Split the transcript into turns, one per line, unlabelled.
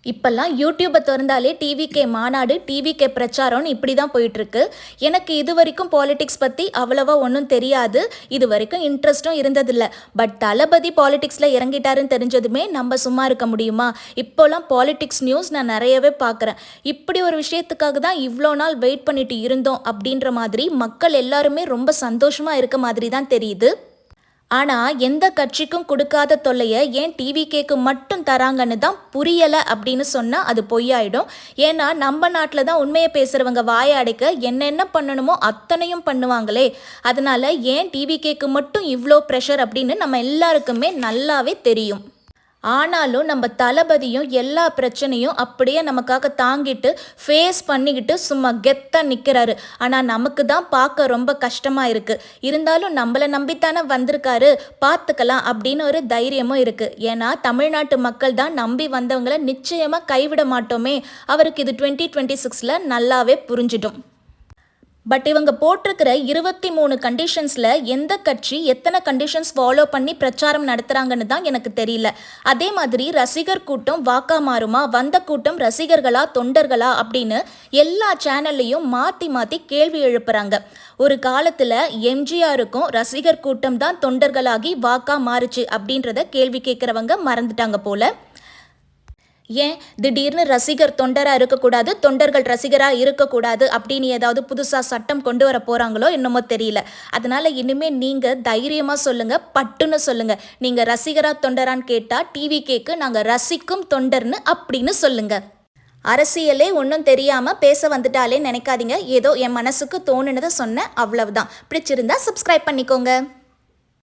இப்போல்லாம் யூடியூப்பை திறந்தாலே டிவிகே மாநாடு, டிவிகே பிரச்சாரம்னு இப்படி தான் போயிட்டுருக்கு. எனக்கு இது வரைக்கும் பாலிடிக்ஸ் பற்றி அவ்வளவா ஒன்றும் தெரியாது. இது வரைக்கும் இன்ட்ரெஸ்ட்டும் இருந்ததில்ல. பட் தளபதி பாலிடிக்ஸில் இறங்கிட்டாருன்னு தெரிஞ்சதுமே நம்ம சும்மா இருக்க முடியுமா? இப்போலாம் பாலிடிக்ஸ் நியூஸ் நான் நிறையவே பார்க்குறேன். இப்படி ஒரு விஷயத்துக்காக தான் இவ்வளோ நாள் வெயிட் பண்ணிட்டு இருந்தோம் அப்படின்ற மாதிரி மக்கள் எல்லாருமே ரொம்ப சந்தோஷமாக இருக்க மாதிரி தான் தெரியுது. ஆனால் எந்த கட்சிக்கும் கொடுக்காத தொல்லையை ஏன் டிவிகேக்கு மட்டும் தராங்கன்னு தான் புரியலை அப்படின்னு சொன்னால் அது பொய்யாயிடும். ஏன்னா நம்ம நாட்டில் தான் உண்மையை பேசுகிறவங்க வாயை அடைக்க என்னென்ன பண்ணணுமோ அத்தனையும் பண்ணுவாங்களே. அதனால ஏன் டிவிகேக்கு மட்டும் இவ்வளோ ப்ரெஷர் அப்படின்னு நம்ம எல்லாருக்குமே நல்லாவே தெரியும். ஆனாலும் நம்ம தளபதியும் எல்லா பிரச்சனையும் அப்படியே நமக்காக தாங்கிட்டு ஃபேஸ் பண்ணிக்கிட்டு சும்மா கெத்தாக நிற்கிறாரு. ஆனால் நமக்கு தான் பார்க்க ரொம்ப கஷ்டமாக இருக்குது. இருந்தாலும் நம்மளை நம்பித்தானே வந்திருக்காரு, பார்த்துக்கலாம் அப்படின்னு ஒரு தைரியமும் இருக்குது. ஏன்னா தமிழ்நாட்டு மக்கள் தான் நம்பி வந்தவங்களை நிச்சயமாக கைவிட மாட்டோமே. அவருக்கு இது 2026 நல்லாவே புரிஞ்சிடும். பட் இவங்க போட்டிருக்கிற 23 கண்டிஷன்ஸில் எந்த கட்சி எத்தனை கண்டிஷன்ஸ் ஃபாலோ பண்ணி பிரச்சாரம் நடத்துகிறாங்கன்னு தான் எனக்கு தெரியல. அதே மாதிரி ரசிகர் கூட்டம் வாக்கா மாறுமா, வந்த கூட்டம் ரசிகர்களா தொண்டர்களா அப்படின்னு எல்லா சேனல்லையும் மாற்றி மாற்றி கேள்வி எழுப்புறாங்க. ஒரு காலத்தில் எம்ஜிஆருக்கும் ரசிகர் கூட்டம் தான் தொண்டர்களாகி வாக்கா மாறுச்சு அப்படின்றத கேள்வி கேட்குறவங்க மறந்துட்டாங்க போல. ஏன் திடீர்னு ரசிகர் தொண்டராக இருக்கக்கூடாது, தொண்டர்கள் ரசிகராக இருக்கக்கூடாது அப்படின்னு ஏதாவது புதுசாக சட்டம் கொண்டு வர போகிறாங்களோ என்னமோ தெரியல. அதனால் இனிமேல் நீங்கள் தைரியமாக சொல்லுங்கள், பட்டுன்னு சொல்லுங்கள். நீங்கள் ரசிகராக தொண்டரான்னு கேட்டால் டிவிகேக்கு நாங்கள் ரசிக்கும் தொண்டர்னு அப்படின்னு சொல்லுங்கள். அரசியலே ஒன்றும் தெரியாமல் பேச வந்துட்டாலே நினைக்காதீங்க. ஏதோ என் மனசுக்கு தோணுனதை சொன்னேன், அவ்வளவுதான். பிடிச்சிருந்தா சப்ஸ்கிரைப் பண்ணிக்கோங்க.